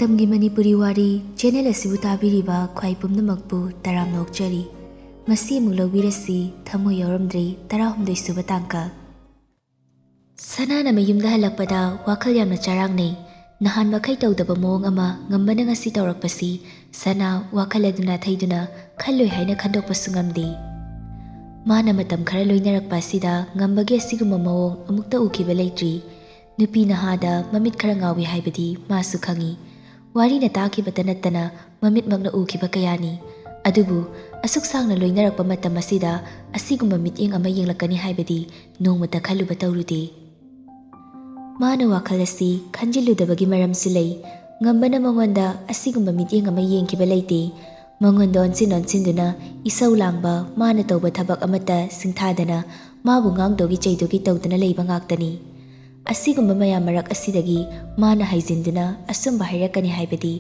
Matamgi Manipuri Wari channel asibu tabiriba khwai pumnamakpu taram nokchari ngasi amuk lawbirasi Thamoi Yaoramdre 16 suba tangka Sanana mayumda halakpada wakhal yamna charangnei nahan makhai tawdaba mawong ama ngambana ngasi tawrakpasi sana wakhal aduna thaiduna khalloi haina khandokpasu ngamdi mana matam khara loinarakpa sida ngambagi asiguma mawong amukta ukiba leitri nupi nahada mamit khara ngawi haibadi masu khangi Wari na takibata nattana mamit magna ukiba kayani adubu asuk sangna loinarakpa matam asida asiguma mityeng ama yenglakani haibadi nongmata khaluba tawrude Mana wakhal asi khanjiludabagi maramsu lei ngambana mangonda asiguma mityeng ama yengkiba leite mangonda onsin-onsinduna isau langba mana tawba thabak amata singthadana mabu ngangdogi cheidogi tawdana leiba ngaktani asiguma maya marak asidagi mana haijinduna asumba hairakani haibadi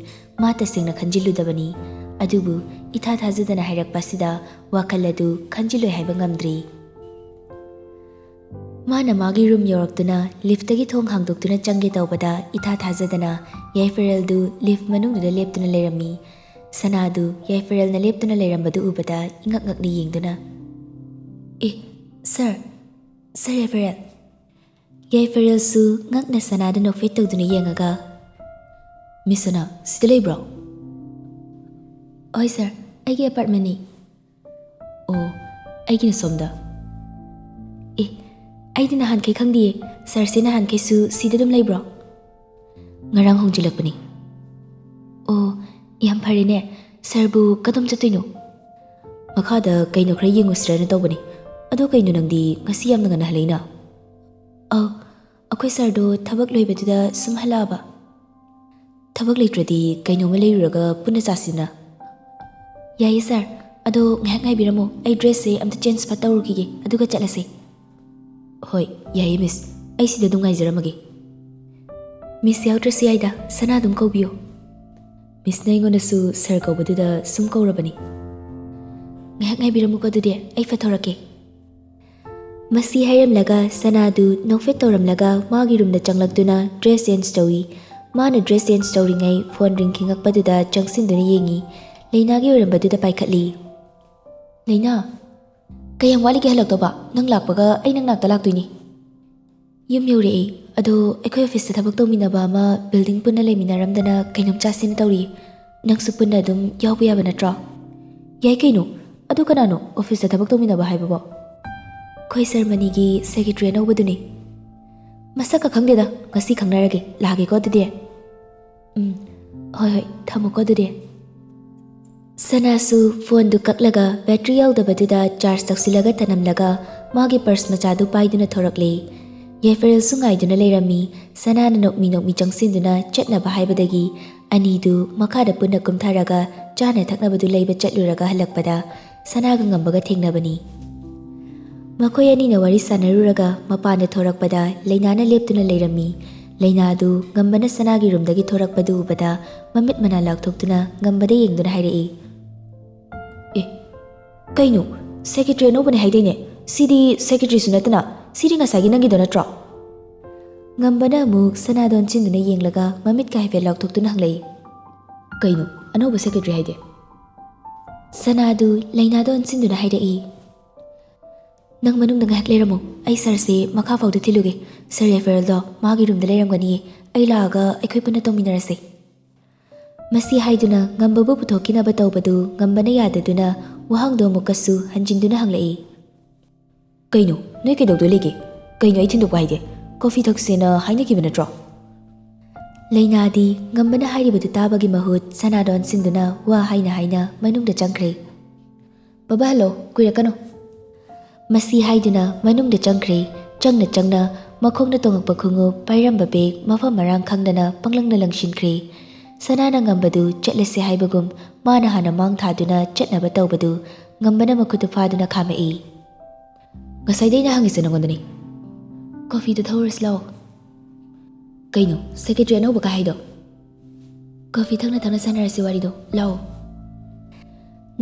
mata singna khanjiludabani adubu itha thajadana hairakpasida wakhalladu khanjiloi haiba ngamdri Mana magi room yoraktuna liftagi thong hangdoktuna changge tawbada itha thajadana yaifereldu lift manungda leptuna lerami sanadu yaiferelna leptuna lerambadu ubada ingak-ngakni yengduna sir Yaiferel Yaiferel su ngakna sanada nokfet tawduna yengaga Misana sida leibro Oi sir aigi apartment ni Oh aigi na somda Aidi nahan kay khangdiye sir se nahan kay su sida dum leibro Ngarang hongjilakpani Oh yam pharine sir bu kadom chatoino Makhada kaino khra yengusra na tawbani ado kaino nangdi ngasi yam ngana haleina Akhoi sir do thabak loibaduda sum halaba Thabak leitradi kaino ma leiruraga punna chasina Yayi sir ado ngahak ngai biramo ai dress se amta change pa tawrukige aduga chalase Hoi yayi miss ai sida dum ngai jaramage Miss yautra siaida sana dum kaubiyo Miss naingona su sir kaubaduda sum kaurabani ngahak ngai biramo ko dudi ai fathorake Masi hairamlaga sanadu nokfet tawramlaga magi room na changlakduna dress change tawi mana dress change tawringai phone ring khingakpaduda changsinduna yengi leinagi orambaduda paikhatli Leina kayam wali ke halaktoba nang lakpaga ai nang nakta laktoini yum yore ado ekhoi office ta thabak tawminaba ma building punna leminaramdana kainom chasina tawri nangsu punna dum yawbu yaba natra yai kaino ado kanano office ta thabak tawminaba haibabo Khoi ceremony secretary anobaduni masaka khangdeda ngasi khangnarage lage ko dide hoi thamo ko dide Sanasu phone du kaklaga battery yawdabaduda charge taksilaga tanamlaga magi purse machadu paiduna thorakle Yaiferel sungaiduna leirami sanana nokmi changsinduna chatnaba haibadagi anidu makada punna kumtharaga chana thaknabadu leiba chatluraga halakpada sanaga ngambaga thengnabani Makhoi anina wari sanaruraga mapana thorakpada leinana leptuna leirami leinadu ngambana sanagi rumdagi thorakpadu ubada mamit mana lakthokduna ngambada yengduna hairei Kaino secretary no bane haidene sidi secretary sunatana sidi ngasagi nangi donatra ngambana muk sanadon chinduna yenglaga mamit ka haifel lakthokduna hanglei Kaino anoba secretary haide Sanadu leinadon chinduna hairei Nang manung nang hak leramo ai sir se makha fawda thiluge sir Yaiferel do magi room da leramgani ai laga aikhoi punna tawminarase Masi haiduna ngambabu puthokina batawbadu ngambana yadaduna wahangdo mukasu hanjinduna hanglei Kaino noi kedawdo lege kaino ai thindok haide coffee thaksena haina kibana tro Leinadi ngambana hairibadu tabagi mahut sanadon sinduna wa haina manungda changkhre Baba hello kuirakano Masi haiduna manungda changna makhongna tongakpa khungu pairamba beg mafam marang khangdana panglangna langshinkre sanana ngambadu chatlase haibagum mana hana mang thaduna chatnaba tawbadu ngambana makhutu phaduna khamai Ngasaidaina hangisana ngondani Coffee da thawrs law Kaino secretary anoba ka haido Coffee thangna sanarasi warido law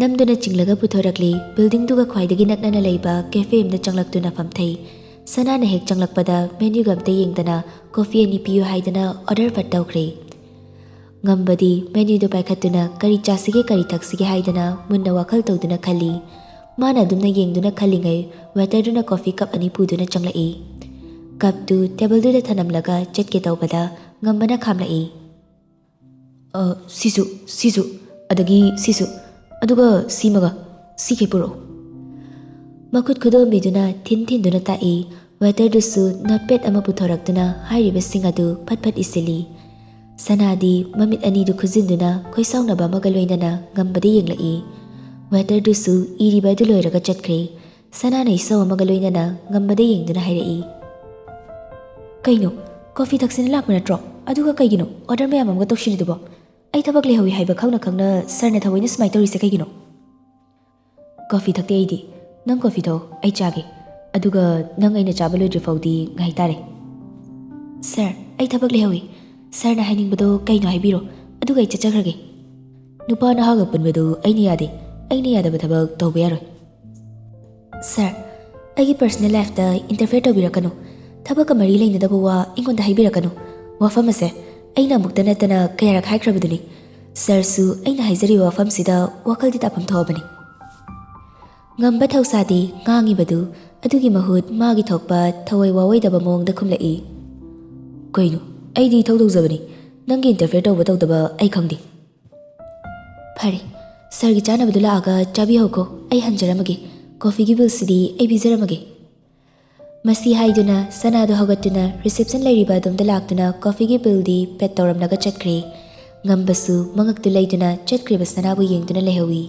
Namduna chinglaga puthorakli building duga khwaidagi naknana leiba cafe amda changlaktuna famthai sanana hek changlakpada menu gamte yengdana coffee ani piyu haidana order fat tawkhre Ngambadi menu paikhatuna kari chasige kari thaksige haidana munna wakhal tawduna khali. Mana dumna yengduna khalingai waiter duna coffee cup ani puduna changlai. Cup tu table du da thanamlaga chetke tawbada ngambana khamlai. Sisu adagi sisu aduga simaga sikhe puro. Makut khudom biduna thin duna tai waiter dusu notepad ama puthoraktuna hairiba singadu phat isili. Sanadi mamit ani du khuzinduna khoisaungna ba magaloinana ngambade yenglai. Waiter dusu iriba du loiraga chatkre. Sana na isaw magaloinana ngambade yengduna hairai. Kaino coffee thaksina lakmana tro aduga kaigino order mayam amga tawshinidubo. Ai thabak lehawi haiba khangna sarna thawoina smai tawrise kaigino. Coffee thakte aidi nang coffee tho ai chage aduga nang aina chaba loidri faudi ngai tare. Sir ai thabak lehawi sir na hainingbodo kaino haibiro aduga ai chachagrage. Nupa na haga punbedo aina yadaba thabak tawba yaroi. Sir aigi personal life ta interfere tawbirakano thabak mari leinadaba wa ingonda haibirakano wafam ase aina mukta natana kayarak haikrabaduni. Sir su aina haizari wafam sida wakaldi tapam thawabani. Ngamba thausadi ngangi badu adugi mahut magi thokpa thawai wawaidaba mongda khumlai. Kaino aidi thawdawjabani nangi interfere tawba tawdaba ai khangdi. Phari sir gi chanabadu laaga chabi hoko ai hanjaramage coffee gi bill sidi ai bizaramage. Masi haiduna sanadu hagatuna reception lairiba domda laktuna coffee gi bill di pet tawramnaga chatkre. Ngambasu mangaktu laiduna chatkriba sanabu yengduna lehawi.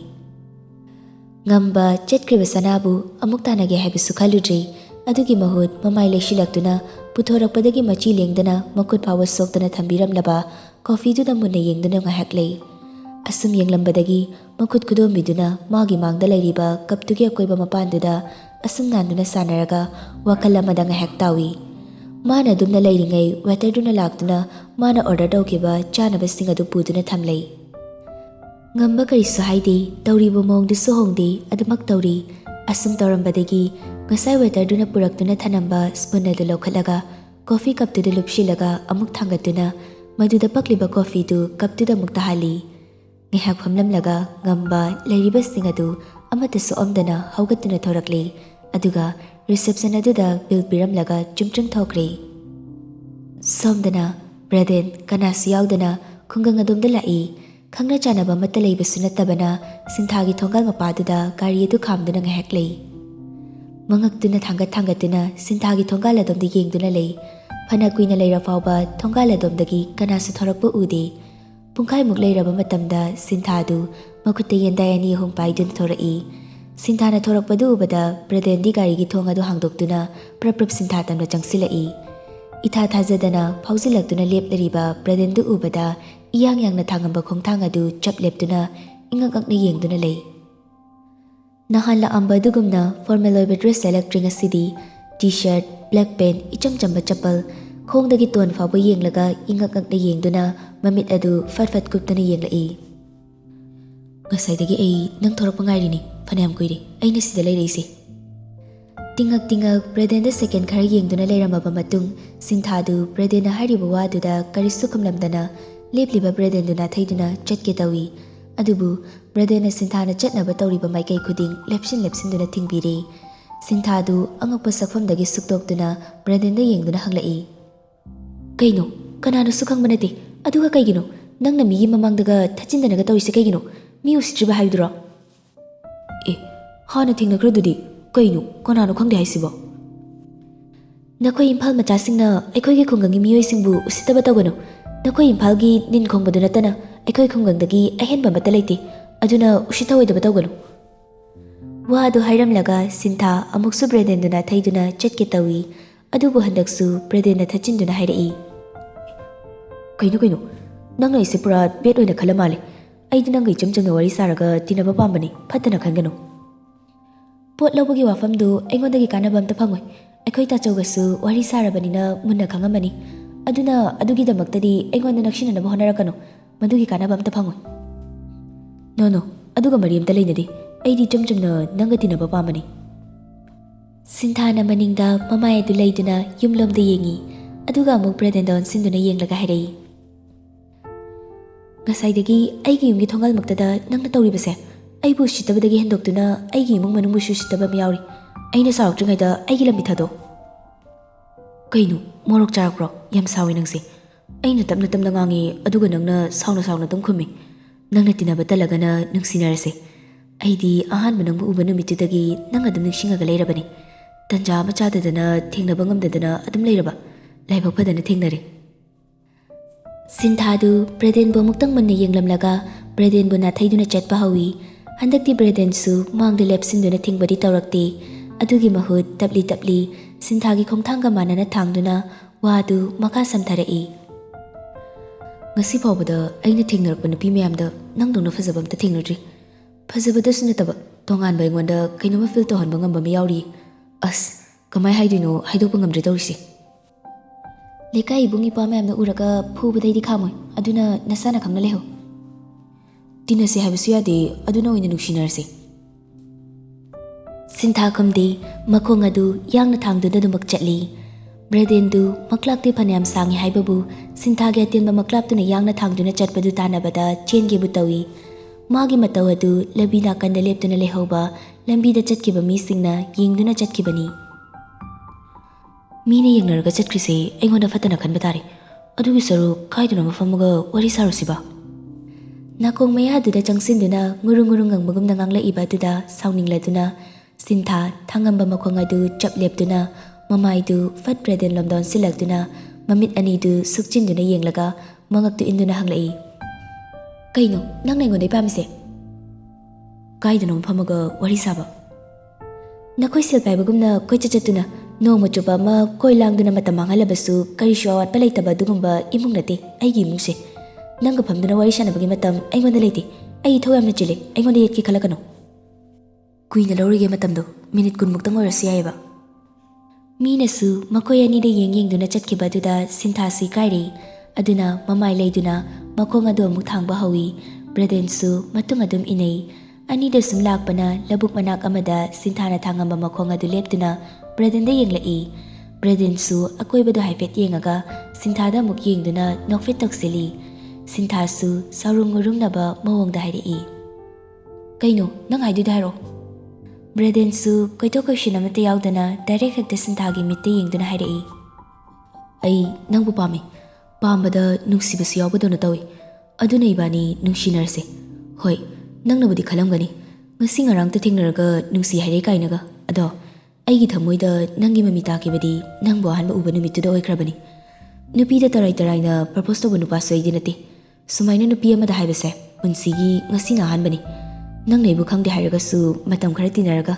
Ngamba chatkriba sanabu amuk tanage haibisu khaludre adugi mahut mamai leishilakduna puthorakpadagi machi lengdana makut phawa soktana thambiramlaba coffee du da munna yengduna ngahak lei. Asum yenglambadagi makut khudombiduna magi mangda lairiba kaptugi akoiba mapanduda asum nanduna sanaraga wakal amada ngahak tawi. Mana dumna lairingai waiter duna laktuna mana order tawkiba chanaba singadu puduna thamlei. Ngamba karisu haidi tawribo mongdusu hongdi adumak tawri asum tawrambadagi ngasai waiter duna puraktuna thanamba spoon adu lokalaga coffee cup tu lupshilaga amuk thangatuna maduda pakliba coffee tu cup tu da muktahali. Ngihak phamlamlaga ngamba lairiba singadu amatasu omdana haugatuna thorakle aduga reception aduda bill piramlaga chungchung thokre. Somdana Braden kanasu yaudana khungang adomda lai khangna chanaba mata leibasu natabana sinthagi thongal mapaduda gari adu khamduna ngahak lei. Mangaktuna thangatuna sinthagi thongal adomda yengduna lei. Phana kuina leira fawba thongal adomdagi kanasu thorakpu ude. Pungkai muk leiraba matamda sinthadu makutta yendai ani ahum paiduna thorai. Sinthana thorakpadu ubada Braden di gari gi thong adu hangdoktuna prap sintha tamna changsilai. Itha thajadana phauzilaktuna leplariba Braden du ubada iyang thangamba khongthang adu chap leptuna ingakakna yengduna lei. Nahan la amba dugumna formal oiba dress electric asidi t-shirt black pen icham chamba chapal khongdagi ton fawba yenglaga ingakakna yengduna mamit adu fat kuptana yenglai. Ngasaidagi ai nang thorakpa ngairini phanayam kuiri aina sida leiraisi. Tingak Braden da second khara yengduna leiramaba matung sinthadu Braden na hariba waduda karisu khumlamdana lepliba Braden duna thaiduna chatke tawi. Adubu Braden na sinthana chatnaba tawriba maikai khuding lepsinduna thingbire. Sinthadu angakpa sakfamdagi suktoktuna Braden da yengduna hanglai. Kaino kanano sukhang manate aduga kaigino nangna migi mamangdaga thachindanaga tawise kaigino mi usitriba haidura. Hana thingnakhradudi kaino kanano khangde haisibo. Nakhoi imphal machasingna aikhoigi khungangi miyoisingbu usitaba tawgano. Nakhoi imphalgi nin khongbadu natana aikhoi khungangdagi ahenba mata leite aduna usithawoidaba tawgano. Wa adu hairamlaga sintha amuksu Braden duna thaiduna chatke tawi adubu handaksu Braden na thachinduna hairai. Kaino nangna ise pura bet oina khalamale aidi nangai chamchamna wari saraga tinaba pambani phatana khangano. Pot lawbagi wafamdu aingodagi kanaba amta phangoi aikhoi ta chawgasu wari sarabanina munna khangamani aduna adugi damaktadi aingonda nakshinanaba honarakano madugi kanaba amta phangoi. No aduga mari amta leinadi aidi chamchamna nanga tinaba pambani. Sinthana maningda mamai adu leiduna yumlomda yengi aduga amuk Braden don sinduna yenglaga hairai. Ngasayꯗagi ꯑꯩꯒꯤ ꯌꯨꯝꯒꯤ ꯊꯣꯡꯒꯥꯜꯃꯛꯇꯗ ꯅꯪꯅ ꯇꯧꯔꯤꯕꯁꯦ ꯑꯩꯕꯨ ꯎꯁꯤꯠꯇꯕꯗꯒꯤ ꯍꯦꯟꯗꯣꯛꯇꯨꯅ ꯑꯩꯒꯤ ꯏꯃꯨꯡ ꯃꯅꯨꯡꯕꯨꯁꯨ ꯎꯁꯤꯠꯇꯕ ꯑꯃ ꯌꯥꯎꯔꯤ. ꯑꯩꯅ ꯁꯥꯎꯔꯛꯇ꯭ꯔꯤꯉꯩꯗ ꯑꯩꯒꯤ ꯂꯝꯕꯤ ꯊꯥꯗꯣꯛ. ꯀꯩꯅꯣ ꯃꯣꯔꯣꯛ ꯆꯥꯔꯛꯄ꯭ꯔꯣ? ꯌꯥꯝ ꯁꯥꯎꯋꯤ ꯅꯪꯁꯦ. ꯑꯩꯅ ꯇꯞꯅ ꯇꯞꯅ ꯉꯥꯡꯉꯤ ꯑꯗꯨꯒ ꯅꯪꯅ ꯁꯥꯎꯅ ꯁꯥꯎꯅ ꯑꯗꯨꯝ ꯈꯨꯝꯃꯤ. ꯅꯪꯅ ꯇꯤꯟꯅꯕ ꯇꯜꯂꯒꯅ ꯅꯨꯡꯁꯤꯅꯔꯁꯦ. ꯑꯩꯗꯤ ꯑꯍꯥꯟꯕ ꯅꯪꯕꯨ ꯎꯕ ꯅꯨꯃꯤꯠꯇꯨꯗꯒꯤ ꯅꯪ ꯑꯗꯨꯝ ꯅꯤꯡꯁꯤꯡꯉꯒ ꯂꯩꯔꯕꯅꯤ. ꯇꯟꯖꯥ ꯑꯃ ꯆꯥꯗꯗꯅ ꯊꯦꯡꯅꯕ ꯉꯝꯗꯗꯅ ꯑꯗꯨꯝ ꯂꯩꯔꯕ. ꯂꯥꯏꯕꯛ ꯐꯗꯅ ꯊꯦꯡꯅꯔꯦ. ꯁꯤꯟꯊꯥꯗꯨ ꯕ꯭ꯔꯦꯗꯦꯟꯕꯨ ꯑꯃꯨꯛꯇꯪ ꯃꯨꯟꯅ ꯌꯦꯡꯂꯝꯂꯒ ꯕ꯭ꯔꯦꯗꯦꯟꯕꯨ ꯅꯥꯊꯩꯗꯨꯅ ꯆꯠꯄ ꯍꯧꯏ. ꯍꯟꯗꯛꯇꯤ ꯕ꯭ꯔꯦꯗꯦꯟꯁꯨ ꯃꯥꯡꯗ ꯂꯦꯞꯁꯤꯟꯗꯨꯅ ꯊꯤꯡꯕꯗꯤ ꯇꯧꯔꯛꯇꯦ. ꯑꯗꯨꯒꯤ ꯃꯍꯨꯠ ꯇꯞꯂꯤ ꯇꯞꯂꯤ ꯁꯤꯟꯊꯥꯒꯤ ꯈꯣꯡꯊꯥꯡꯒ ꯃꯥꯟꯅꯅ ꯊꯥꯡꯗꯨꯅ ꯋꯥꯗꯨ ꯃꯈꯥ ꯁꯝꯊꯔꯛꯏ. ꯉꯁꯤ ꯐꯥꯎꯕꯗ ꯑꯩꯅ ꯊꯦꯡꯅꯔꯛꯄ ꯅꯨꯄꯤ ꯃꯌꯥꯝꯗ ꯅꯪꯗꯧꯅ ꯐꯖꯕ ꯑꯝꯇ ꯊꯦꯡꯅꯗ꯭ꯔꯤ. ꯐꯖꯕꯗꯁꯨ ꯅꯠꯇꯕ ꯇꯣꯉꯥꯟꯕ ꯑꯩꯉꯣꯟꯗ ꯀꯩꯅꯣꯝꯃ ꯐꯤꯜ ꯇꯧꯍꯟꯕ ꯉꯝꯕ ꯑꯃ ꯌꯥꯎꯔꯤ. ꯑꯁ ꯀꯃꯥꯏ ꯍꯥꯏꯗꯣꯏꯅꯣ ꯍꯥꯏꯗꯣꯛꯄ ꯉꯝꯗ꯭ꯔꯦ ꯇꯧꯔꯤꯁꯦ. ꯂꯩꯀꯥꯏ ꯏꯕꯨꯡ ꯏꯄ꯭ꯋꯥ ꯃꯌꯥꯝꯅ ꯎꯔꯒ ꯐꯨꯕꯗꯩꯗꯤ ꯈꯥꯝꯃꯣꯏ. ꯑꯗꯨꯅ ꯅꯁꯥꯅ ꯈꯪꯅ ꯂꯩꯍꯧ. ꯇꯤꯟꯅꯁꯦ ꯍꯥꯏꯕꯁꯨ ꯌꯥꯗꯦ. ꯑꯗꯨꯅ ꯑꯣꯏꯅ ꯅꯨꯡꯁꯤꯅꯔꯁꯦ. ꯁꯤꯟꯊꯥ ꯈꯨꯝꯗꯦ. ꯃꯈꯣꯡ ꯑꯗꯨ ꯌꯥꯡꯅ ꯊꯥꯡꯗꯨꯅ ꯑꯗꯨꯃꯛ ꯆꯠꯂꯤ. ꯕ꯭ꯔꯦꯗꯦꯟꯗꯨ ꯃꯛꯂꯥꯞꯇꯤ ꯐꯅꯌꯥꯝ ꯁꯥꯡꯉꯤ ꯍꯥꯏꯕꯕꯨ ꯁꯤꯟꯊꯥꯒꯤ ꯑꯇꯦꯟꯕ ꯃꯛꯂꯥꯞꯇꯨꯅ ꯌꯥꯡꯅ ꯊꯥꯡꯗꯨꯅ ꯆꯠꯄꯗꯨ ꯇꯥꯟꯅꯕꯗ ꯆꯦꯟꯒꯦꯕꯨ ꯇꯧꯏ. ꯃꯥꯒꯤ ꯃꯇꯧ ꯑꯗꯨ ꯂꯝꯕꯤ ꯅꯥꯀꯟꯗ ꯂꯦꯞꯇꯨꯅ ꯂꯩꯍꯧꯕ ꯂꯝꯕꯤꯗ ꯆꯠꯈꯤꯕ ꯃꯤꯁꯤꯡꯅ ꯌꯦꯡꯗꯨꯅ ꯆꯠꯈꯤꯕꯅꯤ. ꯃꯤꯅ ꯌꯦꯡꯅꯔꯒ ꯆꯠꯈ꯭ꯔꯤꯁꯦ ꯑꯩꯉꯣꯟꯗ ꯐꯠꯇꯅ ꯈꯟꯕ ꯇꯥꯔꯦ. ꯑꯗꯨꯒꯤ ꯁꯔꯨꯛ ꯀꯥꯏꯗꯅꯣ ꯃꯐꯝꯒ ꯋꯥꯔꯤ ꯁꯥꯔꯨꯁꯤꯕ. ꯅꯥꯀꯣꯡ ꯃꯌꯥꯗꯨꯗ ꯆꯪꯁꯤꯟꯗꯨꯅ ꯉꯨꯔꯨꯡ ꯉꯨꯔꯨꯡ ꯉꯪꯕꯒꯨꯝꯅ ꯉꯥꯡꯂꯛꯏꯕ ꯑꯗꯨꯗ ꯁꯥꯎꯅꯤꯡꯂꯗꯨꯅ ꯁꯤꯟꯊꯥ ꯊꯥꯡꯉꯝꯕ ꯃꯈꯣꯡ ꯑꯗꯨ ꯆꯞ ꯂꯦꯞꯇꯨꯅ ꯃꯃꯥꯏꯗꯨ ꯐꯠ ꯕ꯭ꯔꯦꯗꯦꯟ ꯂꯣꯝꯗ ꯑꯣꯟꯁꯤꯜꯂꯛꯇꯨꯅ ꯃꯃꯤꯠ ꯑꯅꯤꯗꯨ ꯁꯨꯛꯆꯤꯟꯗꯨꯅ ꯌꯦꯡꯂꯒ ꯃꯉꯛꯇꯨ ꯏꯟꯗꯨꯅ ꯍꯪꯂꯛꯏ. ꯀꯩꯅꯣ ꯅꯪꯅ ꯑꯩꯉꯣꯟꯗꯩ ꯄꯥꯝꯃꯤꯁꯦ? ꯀꯥꯏꯗꯅꯣ ꯐꯝꯃꯒ ꯋꯥꯔꯤ ꯁꯥꯕ. ꯅꯈꯣꯏ ꯁꯦꯜ ꯄꯥꯏꯕꯒꯨꯝꯅ ꯀꯣꯏꯆꯠ ꯆꯠꯇꯨꯅ ꯅꯣꯡꯃ ꯆꯨꯞꯄ ꯑꯃ ꯀꯣꯏ ꯂꯥꯡꯗꯨꯅ ꯃꯇꯝ ꯃꯥꯡꯍꯜꯂꯕꯁꯨ ꯀꯔꯤꯁꯨ ꯑꯋꯥꯠꯄ ꯂꯩꯇꯕ ꯑꯗꯨꯒꯨꯝꯕ ꯏꯃꯨꯡ ꯅꯠꯇꯦ ꯑꯩꯒꯤ ꯏꯃꯨꯡꯁꯦ. ꯅꯪꯒ ꯐꯝꯗꯨꯅ ꯋꯥꯔꯤ ꯁꯥꯟꯅꯕꯒꯤ ꯃꯇꯝ ꯑꯩꯉꯣꯟꯗ ꯂꯩꯇꯦ. ꯑꯩ ꯏꯊꯧ ꯌꯥꯝꯅ ꯆꯤꯜꯂꯦ. ꯑꯩꯉꯣꯟꯗ ꯌꯦꯠꯀꯦ ꯈꯜꯂꯛꯀꯅꯣ. ꯀꯨꯏꯅ ꯂꯧꯔꯤꯒꯦ ꯃꯇꯝꯗꯣ ꯃꯤꯅꯤꯠ 10 ꯃꯨꯛꯇꯪ ꯑꯣꯏꯔꯁꯨ ꯌꯥꯏꯑꯕ. ꯃꯤꯅꯁꯨ ꯃꯈꯣꯏ ꯑꯅꯤꯗ ꯌꯦꯡꯗꯨꯅ ꯆꯠꯈꯤꯕ ꯑꯗꯨꯗ ꯁꯤꯟꯊꯥꯁꯨ ꯏꯀꯥꯏꯔꯦ. ꯑꯗꯨꯅ ꯃꯃꯥꯏ ꯂꯩꯗꯨꯅ ꯃꯈꯣꯡ ꯑꯗꯨ ꯑꯃꯨꯛ ꯊꯥꯡꯕ ꯍꯧꯏ. ꯕ꯭ꯔꯦꯗꯦꯟꯁꯨ ꯃꯇꯨꯡ ꯑꯗꯨꯝ ꯏꯟꯅꯩ. ꯑꯅꯤꯗ ꯁꯨꯝ ꯂꯥꯛꯄꯅ ꯂꯧꯕꯨꯛ ꯃꯅꯥꯛ ꯑꯃꯗ ꯁꯤꯟꯊꯥꯅ ꯊꯥꯡꯉꯝꯕ ꯃꯈꯣꯡ ꯑꯗꯨ ꯂꯦꯞꯇꯨꯅ ꯕ꯭ꯔꯦꯗꯦꯟꯗ ꯌꯦꯡꯂꯛꯏ. ꯕ꯭ꯔꯦꯗꯦꯟꯁꯨ ꯑꯀꯣꯏꯕꯗꯣ ꯍꯥꯏꯐꯦꯠ ꯌꯦꯡꯉꯒ ꯁꯤꯟꯊꯥꯗ ꯑꯃꯨꯛ ꯌꯦꯡꯗꯨꯅ ꯅꯣꯛꯐꯦꯠ ꯇꯧꯁꯤꯜꯂꯤ. ꯁꯤꯟꯊꯥꯁꯨ ꯁꯥꯎꯔꯨꯡ ꯉꯨꯔꯨꯡꯅꯕ ꯃꯑꯣꯡꯗ ꯍꯥꯏꯔꯛꯏ. ꯀꯩꯅꯣ ꯅꯪ ꯍꯥꯏꯗꯨꯏꯗꯣ ꯍꯥꯏꯔꯛꯑꯣ. ꯕ꯭ꯔꯦꯗꯦꯟꯁꯨ ꯀꯣꯏꯊꯣꯛ ꯀꯣꯏꯁꯤꯟ ꯑꯃꯠꯇ ꯌꯥꯎꯗꯅ ꯗꯥꯏꯔꯦꯛ ꯍꯦꯛꯇ ꯁꯤꯟꯊꯥꯒꯤ ꯃꯤꯠꯇ ꯌꯦꯡꯗꯨꯅ ꯍꯥꯏꯔꯛꯏ. ꯑꯩ ꯅꯪꯕꯨ ꯄꯥꯝꯃꯤ. ꯄꯥꯝꯕꯗ ꯅꯨꯡꯁꯤꯕꯁꯨ ꯌꯥꯎꯕꯗꯧꯅ ꯇꯧꯏ. ꯑꯗꯨꯅ ꯏꯕꯥꯅꯤ ꯅꯨꯡꯁꯤꯅꯔꯁꯦ. ꯍꯣꯏ ꯅꯪꯅꯕꯨꯗꯤ ꯈꯜꯂꯝꯒꯅꯤ ꯉꯁꯤ ꯉꯔꯥꯡꯇ ꯊꯦꯡꯅꯔꯒ ꯅꯨꯡꯁꯤ ꯍꯥꯏꯔꯦ ꯀꯥꯏꯅꯒ. ꯑꯗꯣ ꯑꯩꯒꯤ ꯊꯃꯣꯏꯗ ꯅꯪꯒꯤ ꯃꯃꯤ ꯇꯥꯈꯤꯕꯗꯤ ꯅꯪꯕꯨ ꯑꯍꯥꯟꯕ ꯎꯕ ꯅꯨꯃꯤꯠꯇꯨꯗ ꯑꯣꯏꯈ꯭ꯔꯕꯅꯤ. ꯅꯨꯄꯤꯗ ꯇꯔꯥꯏ ꯇꯔꯥꯏꯅ ꯄ꯭ꯔꯄꯣꯁ ꯇꯧꯕ ꯅꯨꯄꯥꯁꯨ ꯑꯩꯗꯤ ꯅꯠꯇꯦ. ꯁꯨꯃꯥꯏꯅ ꯅꯨꯄꯤ ꯑꯃꯗ ꯍꯥꯏꯕꯁꯦ ꯄꯨꯟꯁꯤꯒꯤ ꯉꯁꯤꯅ ꯑꯍꯥꯟꯕꯅꯤ. ꯅꯪꯅ ꯑꯩꯕꯨ ꯈꯪꯗꯦ ꯍꯥꯏꯔꯒꯁꯨ ꯃꯇꯝ ꯈꯔ ꯇꯤꯟꯅꯔꯒ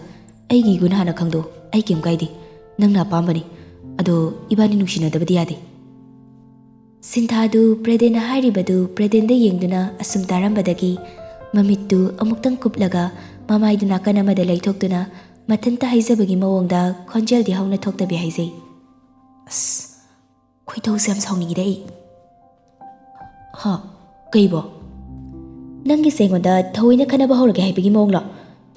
ꯑꯩꯒꯤ ꯏꯒꯨꯟ ꯍꯥꯟꯅ ꯈꯪꯗꯣ. ꯑꯩ ꯀꯩꯝ ꯀꯥꯏꯗꯦ. ꯅꯪꯅ ꯑꯄꯥꯝꯕꯅꯤ. ꯑꯗꯣ ꯏꯕꯥꯅꯤ ꯅꯨꯡꯁꯤꯅꯗꯕꯗꯤ ꯌꯥꯗꯦ. ꯁꯤꯟꯊꯥꯗꯨ ꯕ꯭ꯔꯦꯗꯦꯟꯅ ꯍꯥꯏꯔꯤꯕꯗꯨ ꯕ꯭ꯔꯦꯗꯦꯟꯗ ꯌꯦꯡꯗꯨꯅ ꯑꯁꯨꯝ ꯇꯥꯔꯝꯕꯗꯒꯤ ꯃꯃꯤꯠꯇꯨ ꯑꯃꯨꯛꯇꯪ ꯀꯨꯞꯂꯒ ꯃꯃꯥꯏꯗꯨ ꯅꯥꯀꯟ ꯑꯃꯗ ꯂꯩꯊꯣꯛꯇꯨꯅ ꯃꯊꯟꯇ ꯍꯥꯏꯖꯕꯒꯤ ꯃꯑꯣꯡꯗ ꯈꯣꯟꯖꯦꯜꯗꯤ ꯍꯧꯅ ꯊꯣꯛꯇꯕꯤ ꯍꯥꯏꯖꯩ. ꯑꯁ ꯈꯣꯏꯗꯧꯁꯦ ꯌꯥꯝ ꯁꯥꯎꯅꯤꯡꯉꯤꯗ ꯑꯩ. ꯍꯥ ꯀꯩꯕꯣ? ꯅꯪꯒꯤꯁꯦ ꯑꯩꯉꯣꯟꯗ ꯊꯑꯣꯏꯅ ꯈꯟꯅꯕ ꯍꯧꯔꯒꯦ ꯍꯥꯏꯕꯒꯤ ꯃꯑꯣꯡꯂꯣ?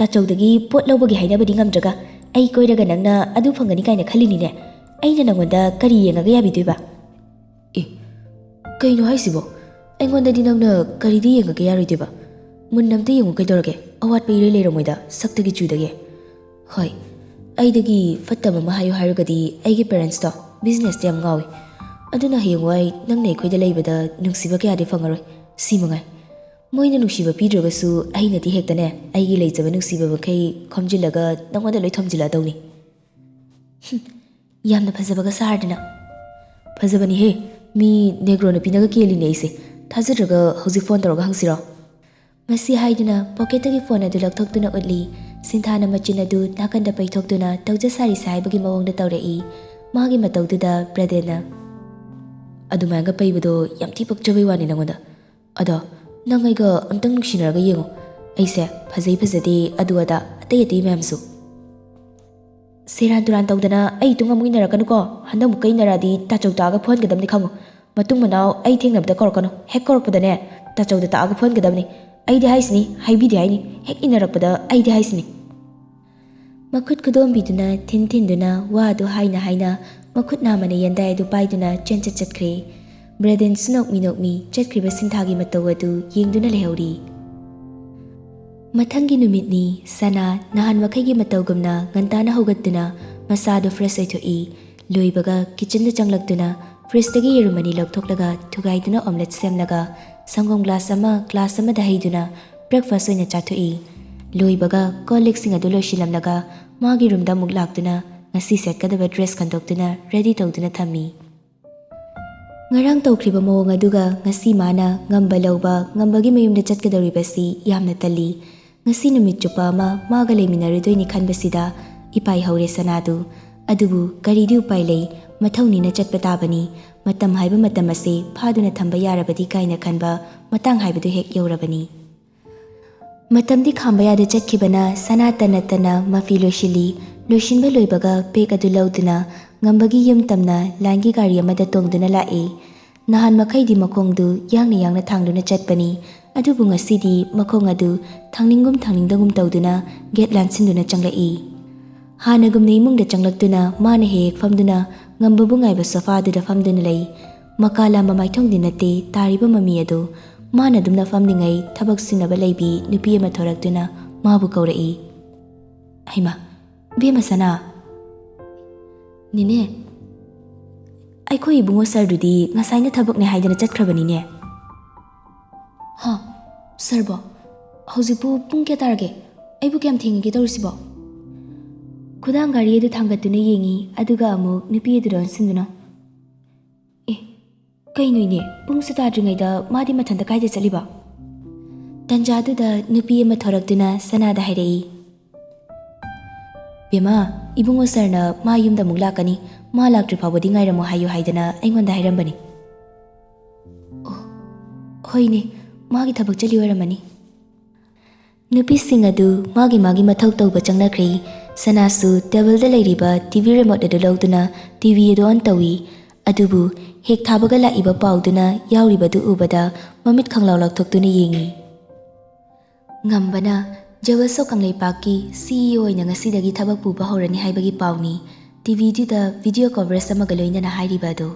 ꯇꯥꯆꯧꯗꯒꯤ ꯄꯣꯠ ꯂꯧꯕꯒꯤ ꯍꯥꯏꯅꯕꯗꯤ ꯉꯝꯗ꯭ꯔꯒ ꯑꯩ ꯀꯣꯏꯔꯒ ꯅꯪꯅ ꯑꯗꯨ ꯐꯪꯒꯅꯤ ꯀꯥꯏꯅ ꯈꯜꯂꯤꯅꯤꯅꯦ. ꯑꯩꯅ ꯅꯪꯉꯣꯟꯗ ꯀꯔꯤ ꯌꯦꯡꯉꯒ ꯌꯥꯕꯤꯗꯣꯏꯕ? ꯑꯦ ꯀꯩꯅꯣ ꯍꯥꯏꯁꯤꯕꯣ? ꯑꯩꯉꯣꯟꯗꯗꯤ ꯅꯪꯅ ꯀꯔꯤꯗꯤ ꯌꯦꯡꯉꯒ ꯌꯥꯔꯣꯏꯗꯣꯏꯕ? ꯃꯨꯟꯅ ꯑꯝꯇ ꯌꯦꯡꯉꯨ ꯀꯩꯗꯧꯔꯒꯦ? ꯑꯋꯥꯠꯄ ꯏꯔꯩ ꯂꯩꯔꯝꯃꯣꯏꯗ ꯁꯛꯇꯒꯤ ꯆꯨꯗꯒꯤ. ꯍꯣꯏ ꯑꯩꯗꯒꯤ ꯐꯠꯇꯕ ꯑꯃ ꯍꯥꯏꯌꯨ ꯍꯥꯏꯔꯒꯗꯤ ꯑꯩꯒꯤ ꯄꯦꯔꯦꯟꯁꯇꯣ ꯕꯤꯖꯤꯅꯦꯁꯇ ꯌꯥꯝ ꯉꯥꯎꯏ. ꯑꯗꯨꯅ ꯍꯌꯦꯡꯋꯥꯏ ꯅꯪꯅ ꯑꯩꯈꯣꯏꯗ ꯂꯩꯕꯗ ꯅꯨꯡꯁꯤꯕ ꯀꯌꯥꯗꯤ ꯐꯪꯉꯔꯣই. ꯁꯤ ꯃꯉꯥꯏ. ꯃꯣꯏꯅ ꯅꯨꯡꯁꯤꯕ ꯄꯤꯗ꯭ꯔꯒꯁꯨ ꯑꯩꯅꯗꯤ ꯍꯦꯛꯇꯅꯦ ꯑꯩꯒꯤ ꯂꯩꯖꯕ ꯅꯨꯡꯁꯤꯕ ꯃꯈꯩ ꯈꯣꯝꯖꯤꯜꯂꯒ ꯅꯪꯉꯣꯟꯗ ꯂꯣꯏ ꯊꯝꯖꯤꯜꯂꯛꯑꯗꯧꯅꯤ. ꯌꯥꯝꯅ ꯐꯖꯕꯒ ꯁꯥꯔꯗꯅ. ꯐꯖꯕꯅꯤꯍꯦ. ꯃꯤ ꯅꯦꯒ꯭ꯔꯣ ꯅꯨꯄꯤꯅꯒ ꯀꯦꯜꯂꯤꯅꯦ ꯑꯩꯁꯦ. ꯊꯥꯖꯗ꯭ꯔꯒ ꯍꯧꯖꯤꯛ ꯐꯣꯟ ꯇꯧꯔꯒ ꯍꯪꯁꯤꯔꯣ? ꯃꯁꯤ ꯍꯥꯏꯗꯨꯅ ꯄꯣꯀꯦꯠꯇꯒꯤ ꯐꯣꯟ ꯑꯗꯨ ꯂꯧꯊꯣꯛꯇꯨꯅ ꯎꯠꯂꯤ. ꯁꯤꯟꯊꯥꯅ ꯃꯆꯤꯟ ꯑꯗꯨ ꯅꯥꯀꯟꯗ ꯄꯩꯊꯣꯛꯇꯨꯅ ꯇꯧꯖ ꯁꯥꯔꯤꯁꯦ ꯍꯥꯏꯕꯒꯤ ꯃꯑꯣꯡꯗ ꯇꯧꯔꯛꯏ. ꯃꯥꯒꯤ ꯃꯇꯧꯗꯨꯗ ꯕ꯭ꯔꯦꯗꯦꯟꯅ ꯑꯗꯨꯃꯥꯏꯅꯒ ꯄꯩꯕꯗꯣ ꯌꯥꯝ ꯊꯤ ꯄꯛꯆꯕꯩ ꯋꯥꯅꯤ ꯅꯪꯉꯣꯟꯗ. ꯑꯗꯣ ꯅꯪ ꯑꯩꯒ ꯑꯝꯇꯪ ꯅꯨꯡꯁꯤꯅꯔꯒ ꯌꯦꯡꯉꯨ. ꯑꯩꯁꯦ ꯐꯖꯩ ꯐꯖꯗꯦ ꯑꯗꯨ ꯑꯗꯥ ꯑꯇꯩ ꯑꯇꯩ ꯃꯌꯥꯝꯁꯨ. ꯁꯦꯔꯥꯟ ꯇꯨꯔꯥꯟ ꯇꯧꯗꯅ ꯑꯩ ꯇꯨꯡ ꯑꯃꯨꯛ ꯏꯟꯅꯔꯛꯀꯅꯨꯀꯣ. ꯍꯟꯗꯛ ꯃꯨꯛꯀ ꯏꯟꯅꯔꯛꯑꯗꯤ ꯇꯥꯆꯧ ꯇꯥꯛꯑꯒ ꯐꯨꯍꯟꯒꯗꯕꯅꯤ ꯈꯪꯉꯨ. ꯃꯇꯨꯡ ꯃꯅꯥꯎ ꯑꯩ ꯊꯦꯡꯅꯕꯗ ꯀꯧꯔꯛꯀꯅꯨ. ꯍꯦꯛ ꯀꯧꯔꯛꯄꯗꯅꯦ ꯇꯥꯆꯧꯗ ꯇꯥꯛꯑꯒ ꯐꯨꯍꯟꯒꯗꯕꯅꯤ. ꯑꯩꯗꯤ ꯍꯥꯏꯁꯤꯅꯤ ꯍꯥꯏꯕꯤꯗꯦ ꯍꯥꯏꯅꯤ. ꯍꯦꯛ ꯏꯟꯅꯔꯛꯄꯗ ꯑꯩꯗꯤ ꯍꯥꯏꯁꯤꯅꯤ. ꯃꯈꯨꯠ ꯈꯨꯗꯣꯝꯕꯤꯗꯨꯅ ꯊꯤꯟꯗꯨꯅ ꯋꯥꯗꯨ ꯍꯥꯏꯅ ꯃꯈꯨꯠ ꯅꯥꯝꯃꯅ ꯌꯦꯟꯗꯥꯏ ꯑꯗꯨ ꯄꯥꯏꯗꯨꯅ ꯆꯦꯟꯆꯠ ꯆꯠꯈ꯭ꯔꯦ. Braden sunok mi chatkhriba singthagi matau adu yengduna lehori. Mathangi numitni sana nahan wakhaygi matawgumna ngantana hogattuna masado fresh oithoi loibaga kitchen da changlakduna fridge dagi yerumani lauthoklaga thugaiduna omelette semlaga sangom glass ama da haiduna breakfast oina chathoi loibaga colleague sing adu loishilamlaga magi room da muk laktuna ngasi set kadaba dress kandokduna ready tawduna thammi. Ngarang tawkhriba mawong aduga ngasi mana ngamba lawba ngambagi mayumda chatkadoribasi yamna tali ngasi numit chupa ama maga leminaridoini khanbasida ipai haure sanadu adubu karidu upai lei mathawni na chatpa tabani matam haiba matam ase phaduna thamba yarabadi kaina khanba matang haibadu hek yorabani. Matamdi khamba yada chatkibana sanatana tana mafi loishinba loibaga pek adu lauduna ngambagi yum tamna langi gari amada tongduna lae nahan makhaidi makongdu yangna thangduna chatpani adubu ngasidi makong adu thangningdagum tawduna get lansinduna changlai hanagum neimungda changlakduna mana hek famduna ngambabu ngaiba sofa da famduna lei makala mamaithong dinate tariba mami adu mana dumna famningai thabak sinaba leibi nupi ama thoraktuna mabu kaurai. Haima bema sana Nine Aiko ibungo sardudi ngasaina thabakne haidana chatkhrabanine. Ha sarbo haujipu pung kya tarage aibu kyam thingi tawrisibo khudang gari edu thangatuna yengi aduga amuk nupi edu ron sinduna kainoine pung satadringaida madi mathanda kaida chaliba tanjadu da nupi ama thorakduna sanada hairei bema ibungo sarna ma yumda muglakani ma laktri phawadi ngairamo hayo haidana aingonda hairambani hoine magi thabak chali oramani nupi sing adu magi mathau tawba changnakri sanasu table da leiriba tv remote adu lauduna tv edu on tawi adubu hek thabaga la iba pauduna yauribadu ubada mamit khanglaw lakthokduna yengi ngambana jawaso kanglei paki CEO ina ngasidagi thabak puba horani haibagi pauni tv du da video coverage amaga loina na hairibado